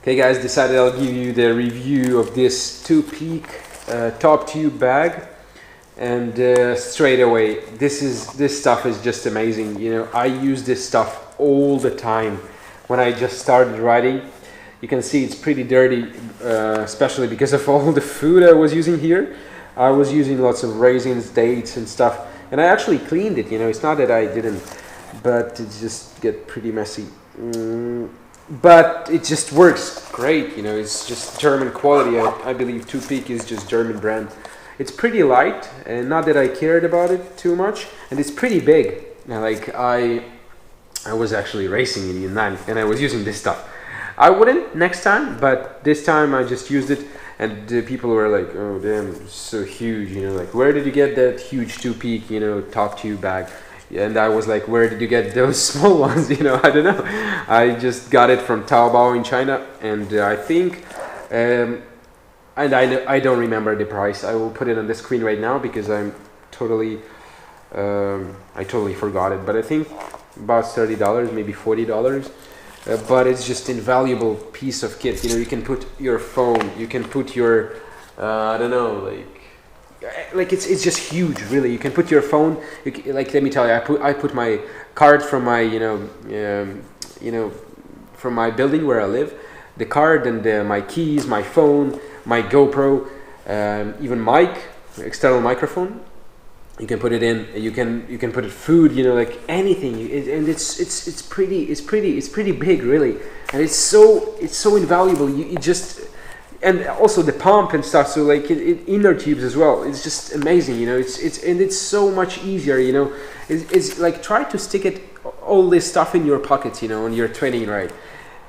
Okay guys, decided I'll give you the review of this Topeak top tube bag, and straight away this stuff is just amazing. You know, I use this stuff all the time when I just started riding. You can see it's pretty dirty, especially because of all the food I was using here. I was using lots of raisins, dates and stuff, and I actually cleaned it. You know, it's not that I didn't, but it just get pretty messy. But it just works great. You know, it's just German quality. I believe Topeak is just German brand. It's pretty light, and not that I cared about it too much, and it's pretty big. Now, like I was actually racing in Yunnan, and I was using this stuff. I wouldn't next time, but this time I just used it, and people were like, "Oh damn, it's so huge!" You know, like, where did you get that huge Topeak, you know, top tube bag? And I was like, where did you get those small ones? You know, I don't know. I just got it from Taobao in China, and I think, and I don't remember the price. I will put it on the screen right now because I totally forgot it. But I think about $30, maybe $40. But it's just invaluable piece of kit. You know, you can put your phone, you can put your, I don't know, like it's just huge, really. You can put your phone, like, let me tell you, I put my card from my from my building where I live, the card and my keys, my phone, my GoPro, even mic, external microphone. You can put it in. You can put it food. You know, like anything. And it's pretty big, really, and it's so invaluable. You just. And also the pump and stuff, so like inner tubes as well. It's just amazing, you know. It's so much easier, you know. It's like, try to stick it all this stuff in your pockets, you know, when you're training, right?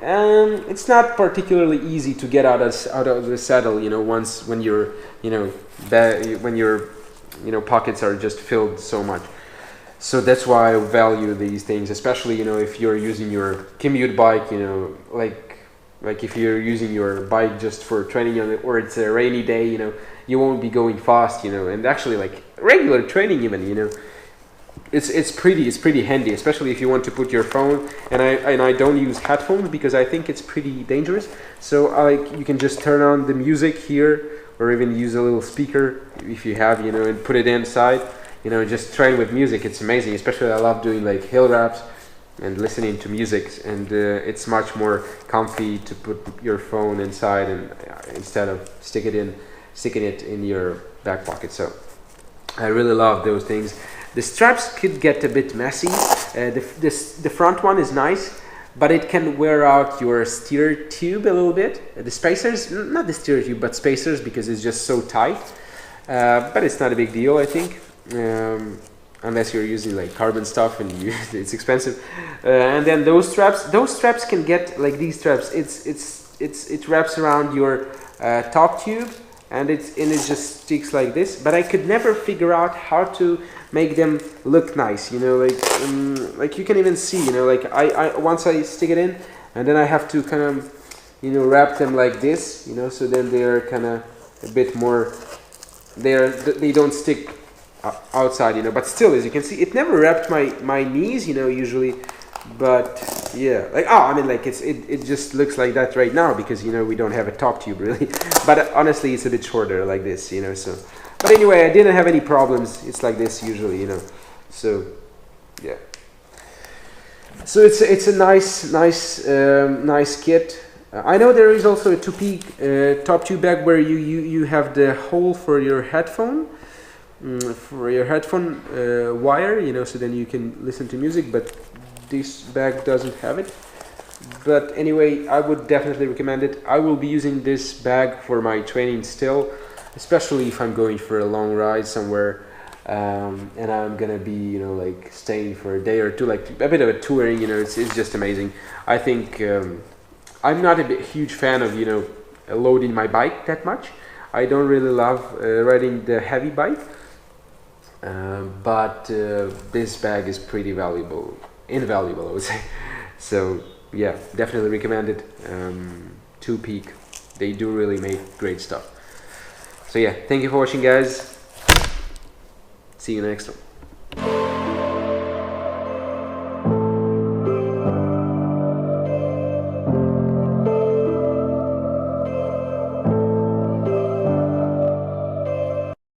It's not particularly easy to get out of the saddle, you know, when your pockets are just filled so much. So that's why I value these things, especially, you know, if you're using your commute bike, you know, like if you're using your bike just for training on it, or it's a rainy day, you know, you won't be going fast, you know. And actually, like regular training even, you know, it's pretty handy, especially if you want to put your phone. And I don't use headphones because I think it's pretty dangerous. So you can just turn on the music here, or even use a little speaker if you have, you know, and put it inside, you know, just train with music. It's amazing. Especially I love doing like hill wraps and listening to music, and it's much more comfy to put your phone inside, and instead of sticking it in your back pocket. So I really love those things. The straps could get a bit messy. The front one is nice, but it can wear out your steer tube a little bit. The spacers, not the steer tube, but spacers, because it's just so tight. But it's not a big deal, I think. Unless you're using like carbon stuff and it's expensive. And then those straps can get like these straps. It wraps around your top tube, and it just sticks like this. But I could never figure out how to make them look nice. You know, like you can even see. You know, like I once I stick it in, and then I have to kind of, you know, wrap them like this. You know, so then they're kind of a bit more. They don't stick outside, you know, but still, as you can see, it never wrapped my knees, you know, usually. But yeah, like, I mean, like it just looks like that right now because, you know, we don't have a top tube really. But honestly, it's a bit shorter like this, you know. So, but anyway, I didn't have any problems. It's like this usually, you know. So yeah, so it's a nice kit. I know there is also a Topeak top tube bag where you have the hole for your headphone. Wire, you know, so then you can listen to music, but this bag doesn't have it. But anyway, I would definitely recommend it. I will be using this bag for my training still, especially if I'm going for a long ride somewhere, and I'm gonna be, you know, like staying for a day or two, like a bit of a touring, you know. It's just amazing. I think I'm not a huge fan of, you know, loading my bike that much. I don't really love riding the heavy bike. But this bag is pretty invaluable, I would say. So yeah, definitely recommend it. Topeak, they do really make great stuff. So yeah, thank you for watching, guys. See you next one.